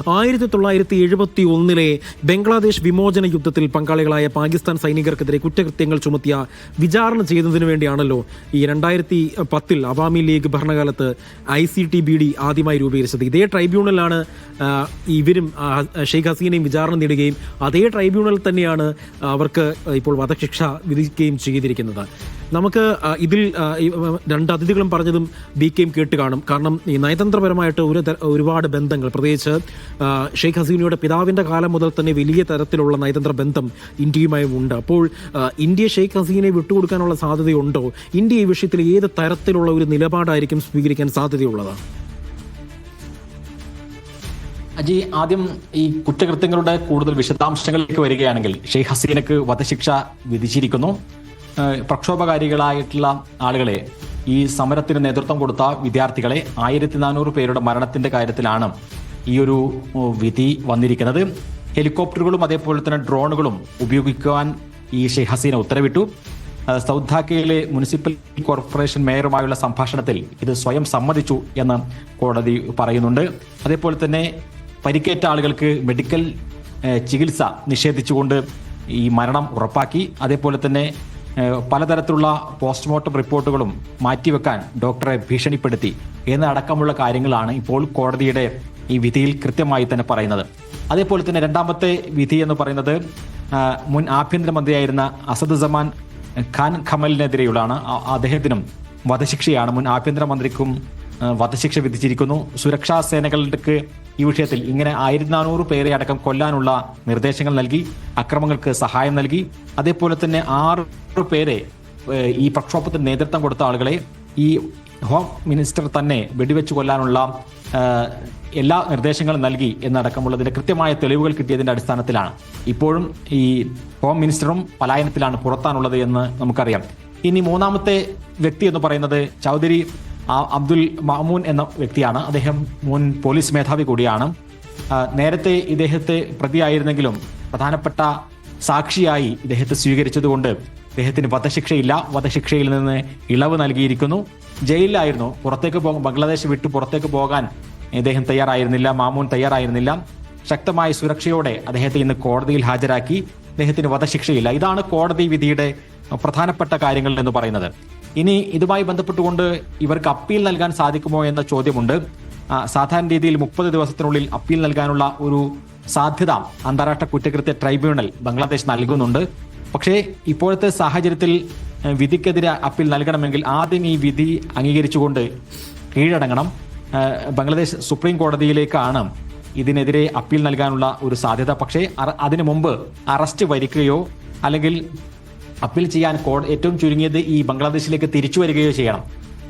1971 ബംഗ്ലാദേശ് വിമോചന യുദ്ധത്തിൽ പങ്കാളികളായ പാകിസ്ഥാൻ സൈനികർക്കെതിരെ കുറ്റകൃത്യങ്ങൾ ചുമത്തിയ വിചാരണ ചെയ്യുന്നതിന് വേണ്ടിയാണല്ലോ ഈ 2010 അവാമി ലീഗ് ഭരണകാലത്ത് ICTBD ആദ്യമായി രൂപീകരിച്ചത്. ഇതേ ട്രൈബ്യൂണലാണ് ഇവരും ഷെയ്ഖ് ഹസീനയും വിചാരണ നേടുകയും അതേ ട്രൈബ്യൂണൽ തന്നെയാണ് അവർക്ക് ഇപ്പോൾ വധശിക്ഷ വിധിക്കുകയും ചെയ്തിരിക്കുന്നത്. നമുക്ക് ഇതിൽ രണ്ട് അതിഥികളും പറഞ്ഞതും BKയും കേട്ട് കാണും. കാരണം ഈ നയതന്ത്രപരമായിട്ട് ഒരുപാട് ബന്ധങ്ങൾ, പ്രത്യേകിച്ച് ഷെയ്ഖ് ഹസീനയുടെ പിതാവിൻ്റെ കാലം മുതൽ തന്നെ വലിയ തരത്തിലുള്ള നയതന്ത്ര ബന്ധം ഇന്ത്യയുമായും ഉണ്ട്. അപ്പോൾ ഇന്ത്യ ഷെയ്ഖ് ഹസീനയെ വിട്ടുകൊടുക്കാനുള്ള സാധ്യതയുണ്ടോ? ഇന്ത്യ ഈ വിഷയത്തിൽ ഏത് തരത്തിലുള്ള ഒരു നിലപാടായിരിക്കും സ്വീകരിക്കാൻ സാധ്യതയുള്ളത്? അജി, ആദ്യം ഈ കുറ്റകൃത്യങ്ങളുടെ കൂടുതൽ വിശദാംശങ്ങളിലേക്ക് വരികയാണെങ്കിൽ ഷെയ്ഖ് ഹസീനക്ക് വധശിക്ഷ വിധിച്ചിരിക്കുന്നു. പ്രക്ഷോഭകാരികളായിട്ടുള്ള ആളുകളെ, ഈ സമരത്തിന് നേതൃത്വം കൊടുത്ത വിദ്യാർത്ഥികളെ 1400 പേരുടെ മരണത്തിന്റെ കാര്യത്തിലാണ് ഈ ഒരു വിധി വന്നിരിക്കുന്നത്. ഹെലികോപ്റ്ററുകളും അതേപോലെ തന്നെ ഡ്രോണുകളും ഉപയോഗിക്കുവാൻ ഈ ഷെയ്ഖ് ഹസീന ഉത്തരവിട്ടു. സൗത്ത് ധാക്കയിലെ മുനിസിപ്പൽ കോർപ്പറേഷൻ മേയറുമായുള്ള സംഭാഷണത്തിൽ ഇത് സ്വയം സമ്മതിച്ചു എന്ന് കോടതി പറയുന്നുണ്ട്. അതേപോലെ തന്നെ പരിക്കേറ്റ ആളുകൾക്ക് മെഡിക്കൽ ചികിത്സ നിഷേധിച്ചുകൊണ്ട് ഈ മരണം ഉറപ്പാക്കി. അതേപോലെ തന്നെ പലതരത്തിലുള്ള പോസ്റ്റ്മോർട്ടം റിപ്പോർട്ടുകളും മാറ്റിവെക്കാൻ ഡോക്ടറെ ഭീഷണിപ്പെടുത്തി എന്നടക്കമുള്ള കാര്യങ്ങളാണ് ഇപ്പോൾ കോടതിയുടെ ഈ വിധിയിൽ കൃത്യമായി തന്നെ പറയുന്നത്. അതേപോലെ തന്നെ രണ്ടാമത്തെ വിധി എന്ന് പറയുന്നത് മുൻ ആഭ്യന്തരമന്ത്രിയായിരുന്ന അസദുസമാൻ ഖാൻ ഖമലിനെതിരെയുള്ളതാണ്. അദ്ദേഹത്തിനും വധശിക്ഷയാണ്. മുൻ ആഭ്യന്തരമന്ത്രിക്കും വധശിക്ഷ വിധിച്ചിരിക്കുന്നു. സുരക്ഷാ സേനകൾക്ക് ഈ വിഷയത്തിൽ ഇങ്ങനെ 1400 പേരെ അടക്കം കൊല്ലാനുള്ള നിർദ്ദേശങ്ങൾ നൽകി, അക്രമങ്ങൾക്ക് സഹായം നൽകി. അതേപോലെ തന്നെ 6 പേരെ ഈ പ്രക്ഷോഭത്തിന് നേതൃത്വം കൊടുത്ത ആളുകളെ ഈ ഹോം മിനിസ്റ്റർ തന്നെ വെടിവെച്ച് കൊല്ലാനുള്ള എല്ലാ നിർദ്ദേശങ്ങളും നൽകി എന്നടക്കമുള്ളതിന്റെ കൃത്യമായ തെളിവുകൾ കിട്ടിയതിന്റെ അടിസ്ഥാനത്തിലാണ് ഇപ്പോഴും ഈ ഹോം മിനിസ്റ്ററും പലായനത്തിലാണ്, പുറത്താണുള്ളത് എന്ന് നമുക്കറിയാം. ഇനി മൂന്നാമത്തെ വ്യക്തി എന്ന് പറയുന്നത് ചൗധരി അബ്ദുൽ മാമൂൻ എന്ന വ്യക്തിയാണ്. അദ്ദേഹം മുൻ പോലീസ് മേധാവി കൂടിയാണ്. നേരത്തെ ഇദ്ദേഹത്തെ പ്രതിയായിരുന്നെങ്കിലും പ്രധാനപ്പെട്ട സാക്ഷിയായി ഇദ്ദേഹത്തെ സ്വീകരിച്ചതുകൊണ്ട് ഇദ്ദേഹത്തിന് വധശിക്ഷയില്ല. വധശിക്ഷയിൽ നിന്ന് ഇളവ് നൽകിയിരിക്കുന്നു. ജയിലിലായിരുന്നു. ബംഗ്ലാദേശ് വിട്ടു പുറത്തേക്ക് പോകാൻ ഇദ്ദേഹം തയ്യാറായിരുന്നില്ല. മാമൂൻ തയ്യാറായിരുന്നില്ല. ശക്തമായ സുരക്ഷയോടെ അദ്ദേഹത്തെ ഇന്ന് കോടതിയിൽ ഹാജരാക്കി. അദ്ദേഹത്തിന് വധശിക്ഷയില്ല. ഇതാണ് കോടതി വിധിയുടെ പ്രധാനപ്പെട്ട കാര്യങ്ങൾ എന്ന് പറയുന്നത്. ഇനി ഇതുമായി ബന്ധപ്പെട്ടുകൊണ്ട് ഇവർക്ക് അപ്പീൽ നൽകാൻ സാധിക്കുമോ എന്ന ചോദ്യമുണ്ട്. സാധാരണ രീതിയിൽ 30 ദിവസത്തിനുള്ളിൽ അപ്പീൽ നൽകാനുള്ള ഒരു സാധ്യത അന്താരാഷ്ട്ര കുറ്റകൃത്യ ട്രൈബ്യൂണൽ ബംഗ്ലാദേശ് നൽകുന്നുണ്ട്. പക്ഷേ ഇപ്പോഴത്തെ സാഹചര്യത്തിൽ വിധിക്കെതിരെ അപ്പീൽ നൽകണമെങ്കിൽ ആദ്യം ഈ വിധി അംഗീകരിച്ചുകൊണ്ട് കീഴടങ്ങണം. ബംഗ്ലാദേശ് സുപ്രീം കോടതിയിലേക്കാണ് ഇതിനെതിരെ അപ്പീൽ നൽകാനുള്ള ഒരു സാധ്യത. പക്ഷേ അതിനു മുമ്പ് അറസ്റ്റ് വരിക്കുകയോ അല്ലെങ്കിൽ അപ്പീൽ ചെയ്യാൻ ഏറ്റവും ചുരുങ്ങിയത് ഈ ബംഗ്ലാദേശിലേക്ക് തിരിച്ചു വരികയോ ചെയ്യണം.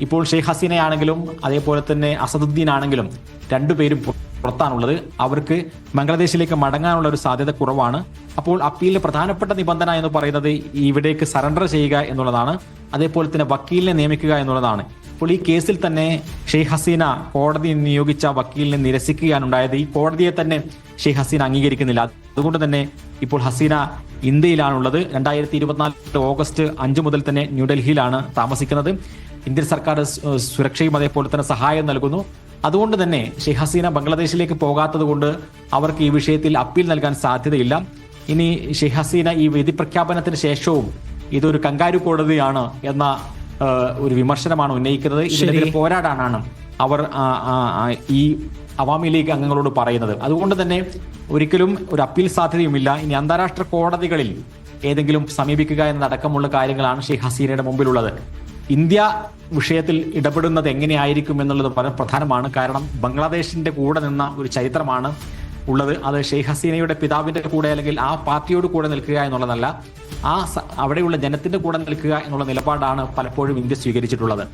ഇപ്പോൾ ഷെയ്ഖ് ഹസീന ആണെങ്കിലും അതേപോലെ തന്നെ അസദുദ്ദീൻ ആണെങ്കിലും രണ്ടുപേരും പുറത്താണുള്ളത്. അവർക്ക് ബംഗ്ലാദേശിലേക്ക് മടങ്ങാനുള്ള ഒരു സാധ്യത കുറവാണ്. അപ്പോൾ അപ്പീലിലെ പ്രധാനപ്പെട്ട നിബന്ധന എന്ന് പറയുന്നത് ഇവിടേക്ക് സറണ്ടർ ചെയ്യുക എന്നുള്ളതാണ്. അതേപോലെ തന്നെ വക്കീലിനെ നിയമിക്കുക എന്നുള്ളതാണ്. അപ്പോൾ ഈ കേസിൽ തന്നെ ഷെയ്ഖ് ഹസീന കോടതി നിയോഗിച്ച വക്കീലിനെ നിരസിക്കുകയാണ് ഉണ്ടായത്. ഈ കോടതിയെ തന്നെ ഷെയ്ഖ് ഹസീന അംഗീകരിക്കുന്നില്ല. അതുകൊണ്ട് തന്നെ ഇപ്പോൾ ഹസീന ഇന്ത്യയിലാണുള്ളത്. 2024 ഓഗസ്റ്റ് 5 മുതൽ തന്നെ ന്യൂഡൽഹിയിലാണ് താമസിക്കുന്നത്. ഇന്ത്യൻ സർക്കാർ സുരക്ഷയും അതേപോലെ തന്നെ സഹായം നൽകുന്നു. അതുകൊണ്ട് തന്നെ ഷെയ്ഖ് ഹസീന ബംഗ്ലാദേശിലേക്ക് പോകാത്തത് കൊണ്ട് അവർക്ക് ഈ വിഷയത്തിൽ അപ്പീൽ നൽകാൻ സാധ്യതയില്ല. ഇനി ഷെയ്ഖ് ഹസീന ഈ വിധി പ്രഖ്യാപനത്തിന് ശേഷവും ഇതൊരു കങ്കാരു കോടതിയാണ് എന്ന ഒരു വിമർശനമാണ് ഉന്നയിക്കുന്നത്. ഇതിനെതിരെ പോരാടാനാണ് അവർ ഈ അവാമി ലീഗ് അംഗങ്ങളോട് പറയുന്നത്. അതുകൊണ്ട് തന്നെ ഒരിക്കലും ഒരു അപ്പീൽ സാധ്യതയുമില്ല. ഇനി അന്താരാഷ്ട്ര കോടതികളിൽ ഏതെങ്കിലും സമീപിക്കുക എന്നതടക്കമുള്ള കാര്യങ്ങളാണ് ഷെയ്ഖ് ഹസീനയുടെ മുമ്പിലുള്ളത്. ഇന്ത്യ വിഷയത്തിൽ ഇടപെടുന്നത് എങ്ങനെയായിരിക്കും എന്നുള്ളത് വളരെ പ്രധാനമാണ്. കാരണം ബംഗ്ലാദേശിന്റെ കൂടെ നിന്ന ഒരു ചരിത്രമാണ് ഉള്ളത്. അത് ഷെയ്ഖ് ഹസീനയുടെ പിതാവിന്റെ കൂടെ അല്ലെങ്കിൽ ആ പാർട്ടിയോട് കൂടെ നിൽക്കുക എന്നുള്ളതല്ല, അവിടെയുള്ള ജനത്തിന്റെ കൂടെ നിൽക്കുക എന്നുള്ള നിലപാടാണ് പലപ്പോഴും ഇന്ത്യ സ്വീകരിച്ചിട്ടുള്ളത്.